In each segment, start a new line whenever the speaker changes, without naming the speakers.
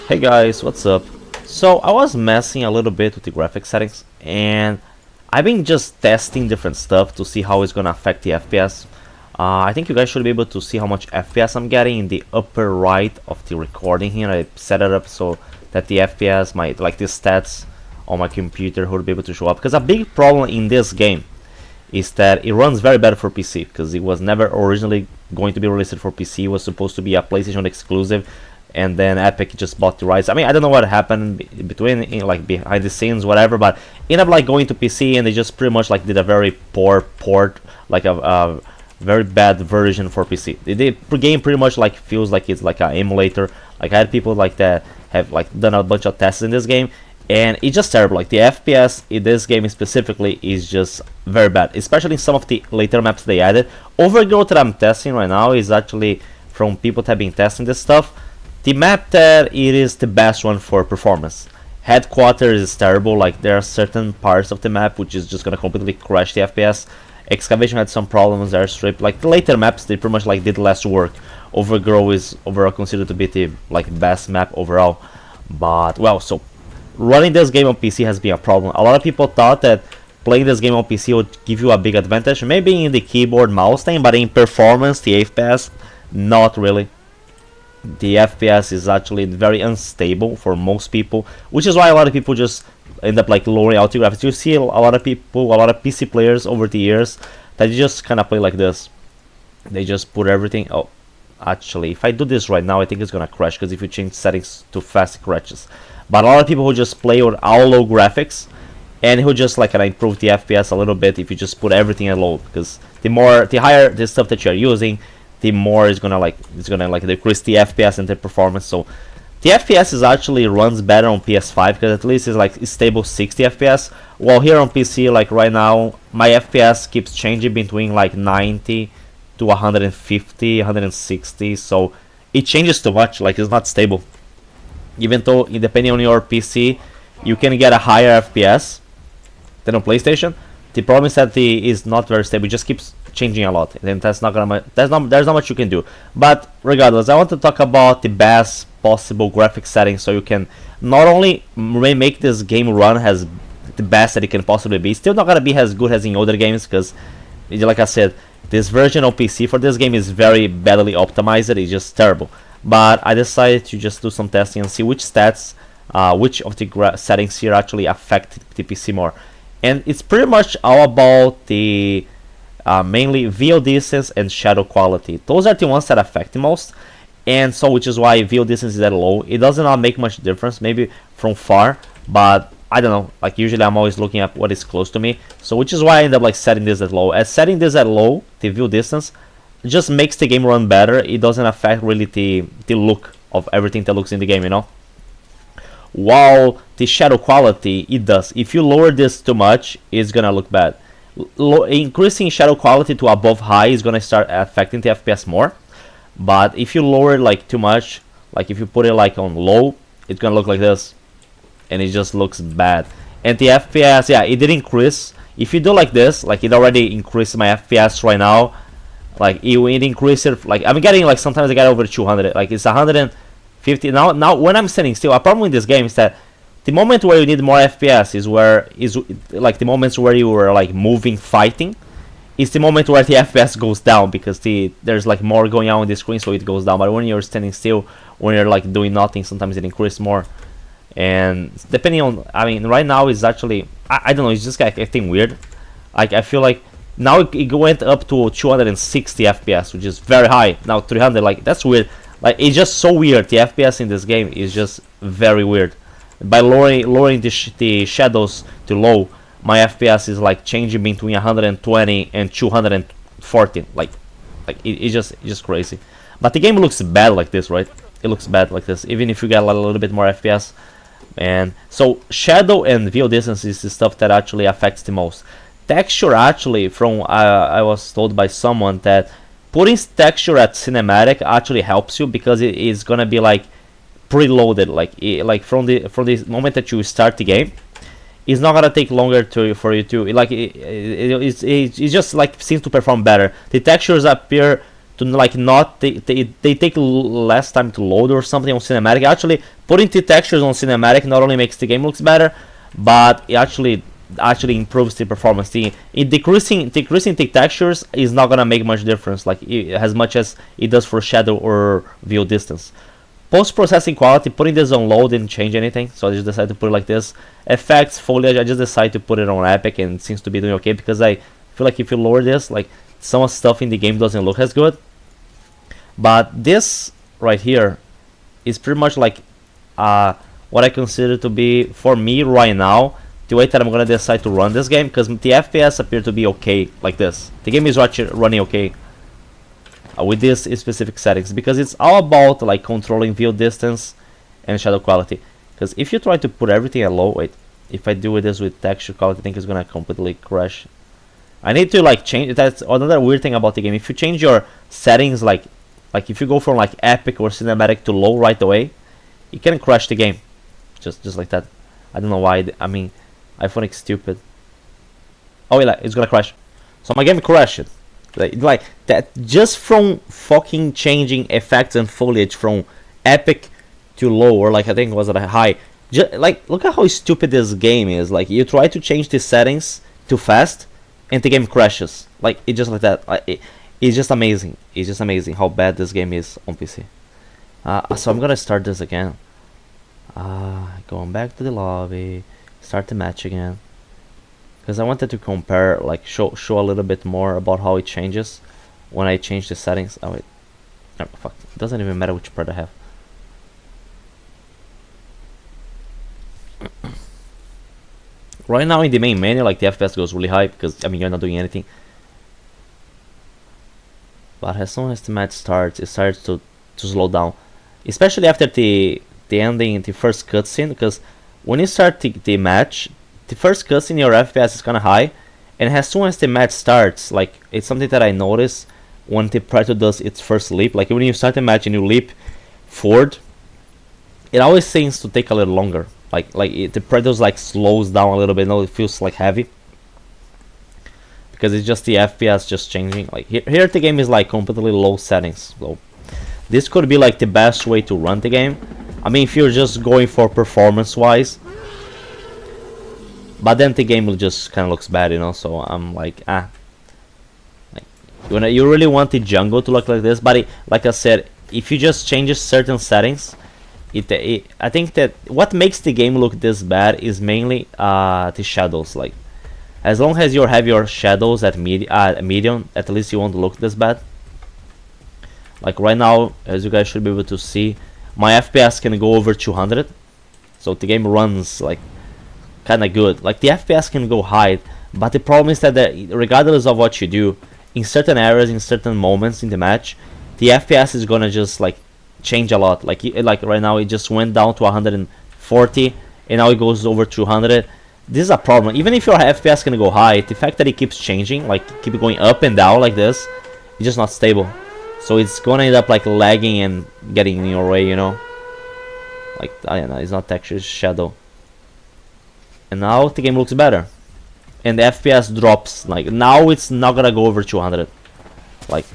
Hey guys, what's up? So I was messing a little bit with the graphics settings and I've been just testing different stuff to see how it's gonna affect the FPS. I think you guys should be able to see how much FPS I'm getting in the upper right of the recording here. I set it up so that the FPS, the stats on my computer would be able to show up. Because a big problem in this game is that it runs very bad for PC because it was never originally going to be released for PC. It was supposed to be a PlayStation exclusive, and then Epic just bought the rights. I mean, I don't know what happened behind the scenes, whatever, but ended up going to PC, and they just pretty much did a very poor port, a very bad version for PC. The game pretty much feels like it's like an emulator. I had people that have done a bunch of tests in this game, and it's just terrible. The FPS in this game specifically is just very bad, especially in some of the later maps they added. Overgrowth that I'm testing right now is actually from people that have been testing this stuff. The map that it is the best one for performance. Headquarters is terrible. There are certain parts of the map which is just gonna completely crash the FPS. Excavation had some problems. Airstrip, the later maps, they pretty much did less work. Overgrow is overall considered to be the best map overall. But well, so running this game on PC has been a problem. A lot of people thought that playing this game on PC would give you a big advantage, maybe in the keyboard mouse thing, but in performance, the FPS, not really. The FPS is actually very unstable for most people, which is why a lot of people just end up lowering out the graphics. You see a lot of people, a lot of PC players over the years that just kind of play like this. They just put everything. Oh, actually, if I do this right now, I think it's gonna crash because if you change settings too fast, it crashes. But a lot of people who just play with all low graphics and who just kind of improve the FPS a little bit if you just put everything at low, because the higher the stuff that you're using, the more it's gonna decrease the FPS and the performance. So the FPS is actually runs better on PS5 because at least it's stable 60 FPS. While here on PC, right now, my FPS keeps changing between 90 to 150, 160. So it changes too much. It's not stable. Even though depending on your PC, you can get a higher FPS than on PlayStation. The problem is that is not very stable. It just keeps changing a lot, and there's not much you can do. But regardless, I want to talk about the best possible graphic settings so you can not only make this game run as the best that it can possibly be. It's still not gonna be as good as in other games because, like I said, this version of PC for this game is very badly optimized. It's just terrible. But I decided to just do some testing and see which stats, which of the settings here actually affect the PC more. And it's pretty much all about the mainly VO distance and shadow quality. Those are the ones that affect the most, and so which is why VO distance is that low. It does not make much difference, maybe from far, but I don't know. Usually I'm always looking at what is close to me, so which is why I end up setting this at low. As setting this at low, the VO distance just makes the game run better. It doesn't affect really the look of everything that looks in the game, you know. While the shadow quality, it does. If you lower this too much, it's gonna look bad. Increasing shadow quality to above high is gonna start affecting the FPS more. But if you lower it too much, if you put it on low, it's gonna look like this, and it just looks bad. And the FPS, yeah, it did increase. If you do like this, it already increased my FPS right now. It increased it. I'm getting sometimes I get over 200. It's 150 now. When I'm standing still, a problem with this game is that the moment where you need more FPS is the moments where you were moving, fighting. Is the moment where the FPS goes down because there's more going on the screen, so it goes down. But when you're standing still, when you're doing nothing, sometimes it increases more. And depending on, I mean, right now is actually I don't know. It's just acting weird. I feel now it went up to 260 FPS, which is very high. Now 300, that's weird. It's just so weird. The FPS in this game is just very weird. By lowering the shadows to low, my FPS is changing between 120 and 214. It's just crazy. But the game looks bad like this, right? It looks bad like this, even if you get a little bit more FPS. And so shadow and VO distance is the stuff that actually affects the most. Texture actually, from I was told by someone that putting texture at cinematic actually helps you because it is gonna be preloaded. From the moment that you start the game, it's not gonna take longer for you to it just seems to perform better. The textures appear to like not they take less time to load or something on cinematic. Actually, putting the textures on cinematic not only makes the game looks better, but it actually improves the performance. Decreasing the textures is not gonna make much difference, like as much as it does for shadow or view distance. Post-processing quality, putting this on low didn't change anything, so I just decided to put it like this. Effects, foliage, I just decided to put it on epic, and it seems to be doing okay, because I feel like if you lower this, like some stuff in the game doesn't look as good. But this right here is pretty much like what I consider to be, for me right now, the way that I'm gonna decide to run this game, because the FPS appear to be okay like this. The game is running okay with these specific settings, because it's all about like controlling view distance and shadow quality. Because if you try to put everything at low, wait, if I do this with texture quality, I think it's gonna completely crash. I need to like change. That's another weird thing about the game. If you change your settings, like if you go from like epic or cinematic to low right away, it can crash the game, just like that. I don't know why. I mean, iPhone is stupid. Oh yeah, it's gonna crash. So my game crashed. Like that, just from fucking changing effects and foliage from epic to low, or like I think it was at a high. Like, look at how stupid this game is. Like, you try to change the settings too fast, and the game crashes. Like, it just like that. It's just amazing. It's just amazing how bad this game is on PC. So I'm gonna start this again. Going back to the lobby, start the match again, because I wanted to compare, like show a little bit more about how it changes when I change the settings. Oh wait, oh, fuck! It doesn't even matter which part I have. Right now in the main menu, like the FPS goes really high because I mean you're not doing anything. But as soon as the match starts, it starts to slow down, especially after the ending, the first cutscene. Because when you start the match, the first cutscene, your FPS is kind of high, and as soon as the match starts, like it's something that I notice when the Predator does its first leap. Like when you start the match and you leap forward, it always seems to take a little longer. The Predator like slows down a little bit. Now it feels like heavy, because it's just the FPS just changing. Like here the game is like completely low settings. So this could be like the best way to run the game. I mean, if you're just going for performance wise, but then the game will just kind of looks bad, you know. So I'm like, like you really want the jungle to look like this. But like I said, if you just change certain settings, I think that what makes the game look this bad is mainly the shadows. Like, as long as you have your shadows at medium, at least you won't look this bad. Like right now, as you guys should be able to see, my FPS can go over 200, so the game runs like kind of good. Like the FPS can go high, but the problem is that regardless of what you do, in certain areas, in certain moments in the match, the FPS is gonna just like change a lot. Like right now, it just went down to 140, and now it goes over 200. This is a problem. Even if your FPS can go high, the fact that it keeps changing, like keep going up and down like this, it's just not stable. So it's gonna end up like lagging and getting in your way, you know. Like, I don't know, it's not texture, it's shadow. And now the game looks better, and the FPS drops. Like now it's not gonna go over 200. Like,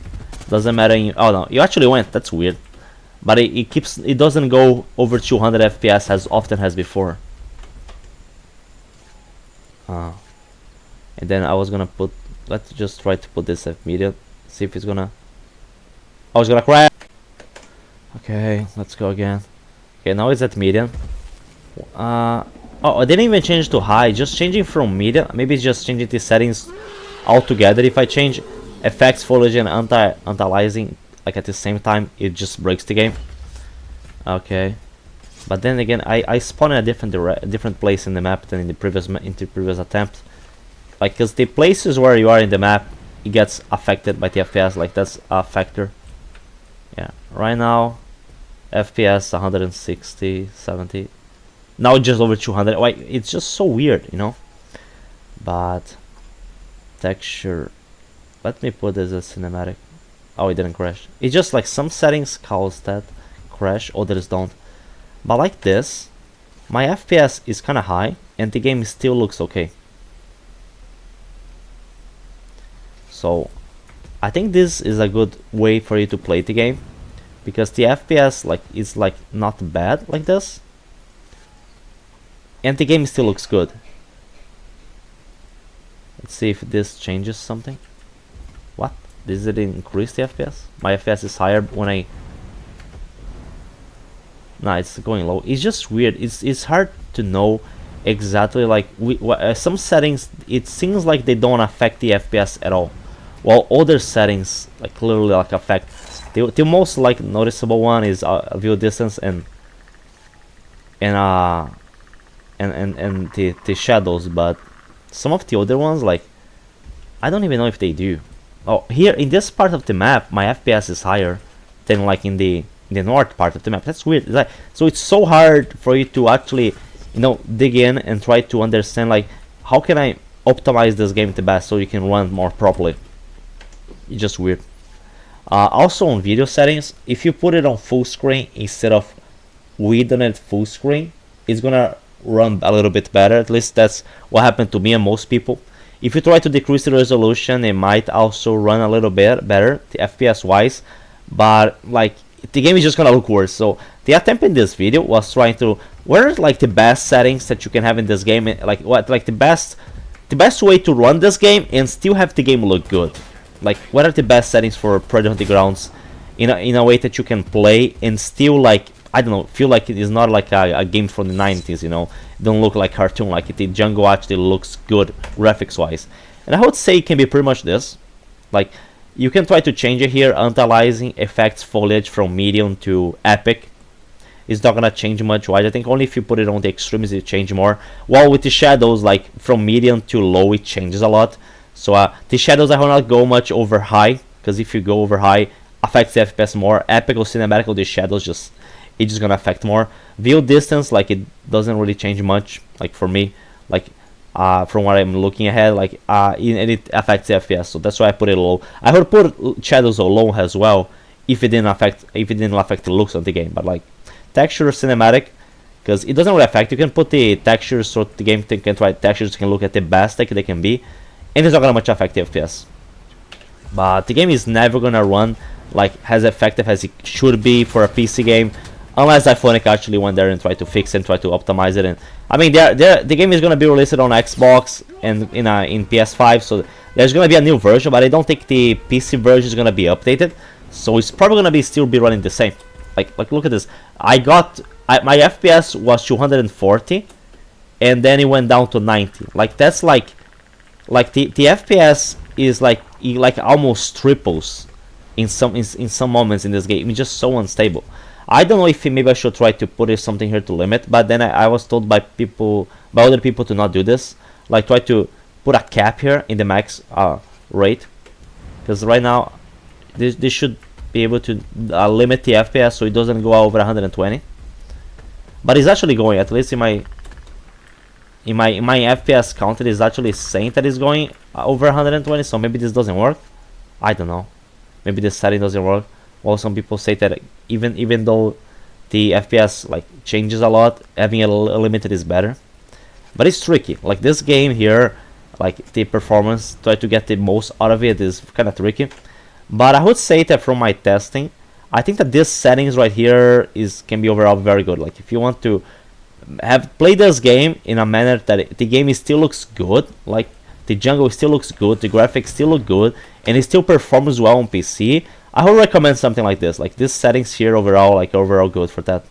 doesn't matter. Oh no, you actually went. That's weird. But it doesn't go over 200 FPS as often as before. And then I was gonna put. Let's just try to put this at medium. See if it's gonna. Oh, it's gonna crash. Okay, let's go again. Okay, now it's at medium. Oh, I didn't even change to high. Just changing from medium. Maybe it's just changing the settings altogether. If I change effects, foliage, and anti-aliasing like at the same time, it just breaks the game. Okay, but then again, I spawn in a different place in the map than in the previous attempt. Like, cause the places where you are in the map, it gets affected by the FPS. Like that's a factor. Yeah, right now, FPS 160, 70. Now just over 200. Like, it's just so weird, you know. But texture. Let me put this as cinematic. Oh, it didn't crash. It's just like some settings cause that crash, others don't. But like this, my FPS is kind of high, and the game still looks okay. So I think this is a good way for you to play the game, because the FPS like is like not bad like this, and the game still looks good. Let's see if this changes something. What? Does it increase the FPS? My FPS is higher when I... Nah, it's going low. It's just weird. It's hard to know exactly, like some settings it seems like they don't affect the FPS at all, while other settings like clearly like affect. The most like noticeable one is view distance and the shadows, but some of the other ones, like I don't even know if they do. Oh, here in this part of the map my FPS is higher than like in the north part of the map. That's weird. It's like, so it's so hard for you to actually, you know, dig in and try to understand like how can I optimize this game the best so you can run more properly. It's just weird. Also on video settings, if you put it on full screen instead of within it full screen, it's gonna run a little bit better. At least that's what happened to me and most people. If you try to decrease the resolution, it might also run a little bit better, the FPS wise, but like the game is just gonna look worse. So the attempt in this video was trying to, what are like the best settings that you can have in this game, like what like the best way to run this game and still have the game look good. Like what are the best settings for Predator Hunting Grounds in a way that you can play and still like, I don't know, feel like it is not like a game from the 90s, you know, don't look like cartoon, like the jungle actually looks good graphics wise. And I would say it can be pretty much this. Like you can try to change it here, analyzing effects foliage from medium to epic. It's not gonna change much wise. I think only if you put it on the extremes it change more. While with the shadows, like from medium to low it changes a lot. So the shadows I will not go much over high, because if you go over high affects the FPS more. Epic or cinematic, the shadows it's just gonna affect more. View distance, like it doesn't really change much, like for me, like from what I'm looking ahead, like and it affects the FPS, so that's why I put it low. I would put shadows low as well if it didn't affect the looks of the game. But like texture cinematic, because it doesn't really affect. You can put the textures so the game can try textures can look at the best that they can be, and it's not gonna much affect the FPS. But the game is never gonna run like as effective as it should be for a PC game, unless iPhonic actually went there and tried to fix it and try to optimize it. And I mean, the game is gonna be released on Xbox and in PS5, so there's gonna be a new version, but I don't think the PC version is gonna be updated, so it's probably gonna be still be running the same. Like look at this. My FPS was 240, and then it went down to 90. Like that's like the FPS is like almost triples in some moments in this game. It's just so unstable. I don't know if maybe I should try to put something here to limit, but then I was told by other people to not do this. Like try to put a cap here in the max rate, because right now this should be able to limit the FPS so it doesn't go over 120. But it's actually going, at least in my FPS counter is actually saying that it's going over 120. So maybe this doesn't work. I don't know. Maybe this setting doesn't work. Well, some people say that even though the FPS like changes a lot, having a limited is better. But it's tricky. Like this game here, like the performance, try to get the most out of it is kind of tricky. But I would say that from my testing, I think that this settings right here can be overall very good. Like if you want to play this game in a manner that the game still looks good, like the jungle still looks good, the graphics still look good, and it still performs well on PC, I would recommend something like this. Like this settings here overall, like overall good for that.